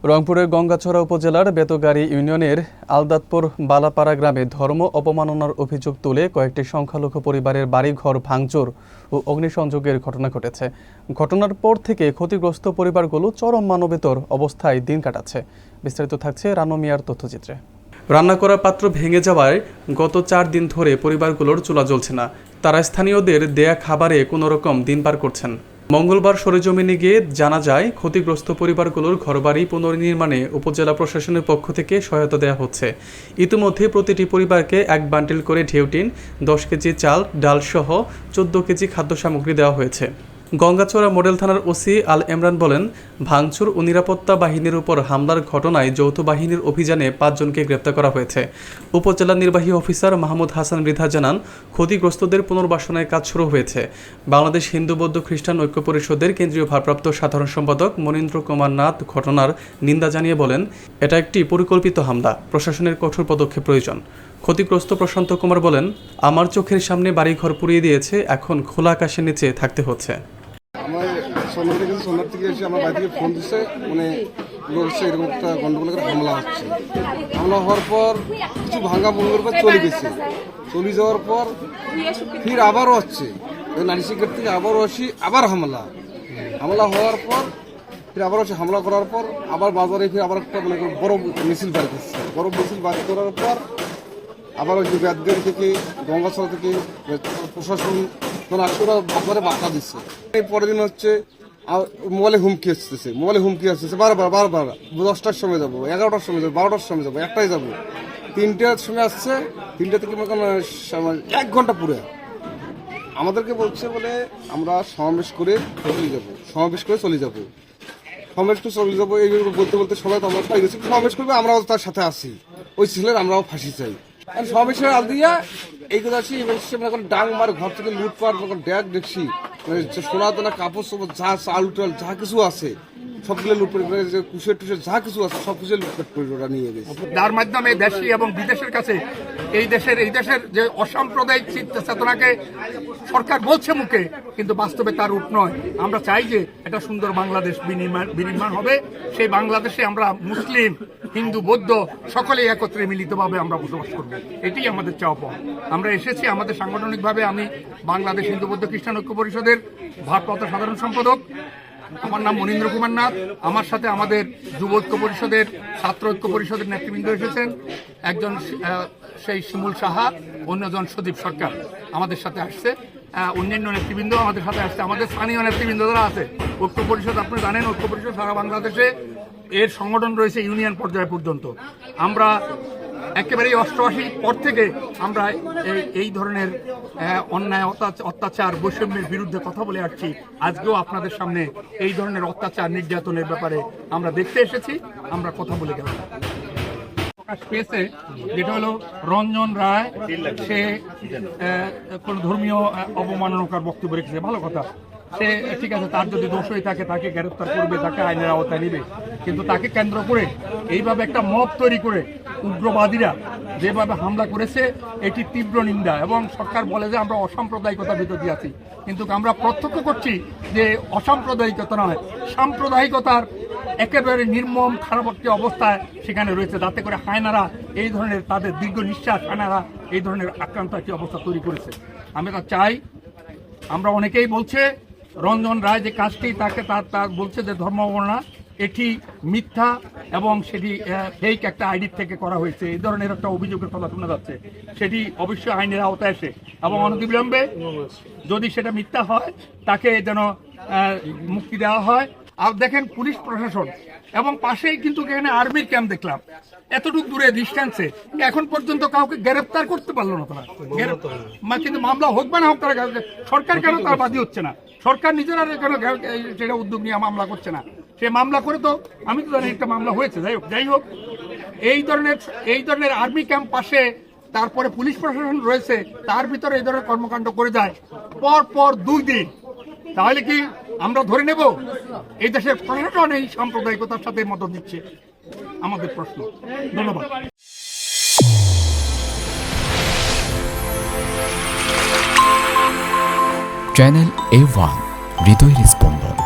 রংপুরের গঙ্গাছড়া উপজেলার বেতগাড়ী ইউনিয়নের আলদাতপুর বালাপাড়া গ্রামে ধর্ম অবমাননার অভিযোগ তুলে কয়েকটি সংখ্যালঘু পরিবারের বাড়িঘর ভাঙচুর ও অগ্নিসংযোগের ঘটনা ঘটেছে। ঘটনার পর থেকে ক্ষতিগ্রস্ত পরিবারগুলো চরম মানবেতর অবস্থায় দিন কাটাচ্ছে। বিস্তারিত থাকছে রানু মিয়ার তথ্যচিত্রে। রান্না করা পাত্র ভেঙে যাওয়ায় গত 4 দিন ধরে পরিবারগুলোর চুলা জ্বলছে না। তারা স্থানীয়দের দেয়া খাবারে কোনোরকম দিন পার করছেন। মঙ্গলবার সরেজমিনে গিয়ে জানা যায়, ক্ষতিগ্রস্ত পরিবারগুলোর ঘরবাড়ি পুনর্নির্মাণে উপজেলা প্রশাসনের পক্ষ থেকে সহায়তা দেওয়া হচ্ছে। ইতিমধ্যে প্রতিটি পরিবারকে 1 বান্ডিল করে ঢেউটিন, 10 কেজি চাল, ডাল সহ 14 কেজি খাদ্য সামগ্রী দেওয়া হয়েছে। গঙ্গাছড়া মডেল থানার ওসি আল এমরান বলেন, ভাঙচুর ও নিরাপত্তা বাহিনীর উপর হামলার ঘটনায় যৌথ বাহিনীর অভিযানে 5 জনকে গ্রেপ্তার করা হয়েছে। উপজেলা নির্বাহী অফিসার মাহমুদ হাসান মৃধা জানান, ক্ষতিগ্রস্তদের পুনর্বাসনের কাজ শুরু হয়েছে। বাংলাদেশ হিন্দু বৌদ্ধ খ্রিস্টান ঐক্য পরিষদের কেন্দ্রীয় ভারপ্রাপ্ত সাধারণ সম্পাদক মনীন্দ্র কুমার নাথ ঘটনার নিন্দা জানিয়ে বলেন, এটা একটি পরিকল্পিত হামলা, প্রশাসনের কঠোর পদক্ষেপ প্রয়োজন। ক্ষতিগ্রস্ত প্রশান্ত কুমার বলেন, আমার চোখের সামনে বাড়িঘর পুড়িয়ে দিয়েছে, এখন খোলা আকাশের নিচে থাকতে হচ্ছে। আমার সোনার থেকে এসে আমার বাড়ি থেকে ফোন দিচ্ছে, মানে এরকম একটা গন্ডগোলের হামলা হচ্ছে। হামলা হওয়ার পর কিছু ভাঙা ভঙ্গের পর চলে গেছে। চলে যাওয়ার পর ফির আবারও হচ্ছে, নারী শিক্ষার থেকে আবারও আসি, আবার হামলা হওয়ার পর ফির আবার হচ্ছে। হামলা করার পর আবার বাজারে ফির আবার একটা মানে বড় মিছিল বার করছে। বড় মিছিল বার করার পর আবার ওই যে ব্যাদগাড়ি থেকে গঙ্গাছড়া থেকে প্রশাসন ওরা বাজারে বার্তা দিচ্ছে। এই পরের দিন হচ্ছে মোবাইলে হুমকি আসতেছে বারবার 10টার সময় যাবো, 11টার সময় যাবো, 12টার সময় যাবো, 1টায় যাবো, 3টার সময় আসছে। 3টা থেকে 1 ঘন্টা পুরো আমাদেরকে বলছে বলে আমরা সমাবেশ করে চলে যাবো। এইগুলো বলতে সবাই তো আমরা গেছি সমাবেশ করবে, আমরাও তার সাথে আসি। ওই ছেলের আমরাও ফাঁসি চাই। সমাবেশের আল দিয়া এইগুলো আছি, ডাং মার ঘর থেকে লুটপাট ড্যাগ দেখছি, সোনা দানা কাপড় সব যা চাল টাল যা কিছু আছে সবগুলো লুটপাট করে, কুশের টুশের যা কিছু আছে সব কিছু লুটপাট করে ওরা নিয়ে গেছে। যার মাধ্যমে দেশি এবং বিদেশের কাছে এই দেশের যে অসাম্প্রদায়িক চিন্তা চেতনাকে সরকার বলছে মুখে, কিন্তু বাস্তবে তার রূপ নয়। আমরা চাই যে একটা সুন্দর বাংলাদেশ বিনির্মাণ হবে। সেই বাংলাদেশে আমরা মুসলিম, হিন্দু, বৌদ্ধ সকলেই একত্রে মিলিতভাবে আমরা বসবাস করব। এটাই আমাদের চাওয়া পাওয়া। আমরা এসেছি আমাদের সাংগঠনিকভাবে, আমি বাংলাদেশ হিন্দু বৌদ্ধ খ্রিস্টান ঐক্য পরিষদের ভারপ্রাপ্ত সাধারণ সম্পাদক, আমার নাম মনীন্দ্র কুমার নাথ। আমার সাথে আমাদের যুব ঐক্য পরিষদের, ছাত্র ঐক্য পরিষদের নেতৃবৃন্দ এসেছেন। একজন সেই শিমুল সাহা, অন্যজন সদীপ সরকার আমাদের সাথে আসছে। অন্যান্য নেতৃবৃন্দ আমাদের সাথে আসছে। আমাদের স্থানীয় নেতৃবৃন্দ যারা আছে, ঐক্য পরিষদ আপনারা জানেন, ঐক্য পরিষদ সারা বাংলাদেশে এর সংগঠন রয়েছে ইউনিয়ন পর্যায় পর্যন্ত। আমরা একেবারেই 88 পর থেকে আমরা এই ধরনের অন্যায়, অত্যাচার, বৈষম্যের বিরুদ্ধে কথা বলে আসছি। আজকেও আপনাদের সামনে এই ধরনের অত্যাচার, নির্যাতনের ব্যাপারে আমরা দেখতে এসেছি, আমরা কথা বলে গেলাম। প্রকাশ পেয়েছে যেটা হলো রঞ্জন রায়, সে কোন ধর্মীয় অবমাননাকর বক্তব্য রেখেছে, ভালো কথা। সে ঠিক আছে, তার যদি দোষ হয়ে থাকে তাকে গ্রেফতার করবে, তাকে আইনের আওতায় নেবে। কিন্তু তাকে কেন্দ্র করে এইভাবে একটা মব তৈরি করে উগ্রবাদীরা যেভাবে হামলা করেছে, এটি তীব্র নিন্দা। এবং সরকার বলে যে আমরা অসাম্প্রদায়িকতার ভিতর দিয়ে আছি, কিন্তু আমরা প্রত্যক্ষ করছি যে অসাম্প্রদায়িকতা নয়, সাম্প্রদায়িকতার একেবারে নির্মম খারাপ একটি অবস্থায় সেখানে রয়েছে, যাতে করে হায়নারা এই ধরনের, তাদের দীর্ঘ নিঃশ্বাস হায়নারা এই ধরনের আক্রান্ত একটি অবস্থা তৈরি করেছে। আমি তা চাই, আমরা অনেকেই বলছে রঞ্জন রায় যে কাজটি, তাকে তার বলছে যে ধর্ম অবমাননা, এটি মিথ্যা এবং সেটি ফেক একটা আইডি থেকে করা হয়েছে, এই ধরনের একটা অভিযোগের কথা শোনা যাচ্ছে। সেটি অবশ্যই আইনের আওতায় আসে এবং অনতিবিলম্বে যদি সেটা মিথ্যা হয় তাকে যেন মুক্তি দেওয়া হয়। আর দেখেন, পুলিশ প্রশাসন এবং পাশেই কিন্তু এখানে আর্মির ক্যাম্প দেখলাম, এতটুকু দূরে ডিস্টেন্সে, এখন পর্যন্ত কাউকে গ্রেফতার করতে পারলো না তারা। কিন্তু মামলা হোক বা না হোক, তারা সরকার কেন তার বাদী হচ্ছে না? সরকার নিজেরা কেন সেটা উদ্যোগ নিয়ে মামলা করছে না? সে মামলা করে তো, আমি তো জানি একটা মামলা হয়েছে। যাই হোক এই ধরনের আর্মি ক্যাম্প পাশে, তারপরে পুলিশ প্রশাসন রয়েছে, তার ভিতরে এই ধরনের কর্মকাণ্ড করে যায় পর 2 দিন, তাহলে কি আমরা ধরে নেব এই দেশের প্রশাসন এই সাম্প্রদায়িকতার সাথে মদত দিচ্ছে? আমাদের প্রশ্ন। ধন্যবাদ। চ্যানেল A1, হৃদয়ের স্পন্দন।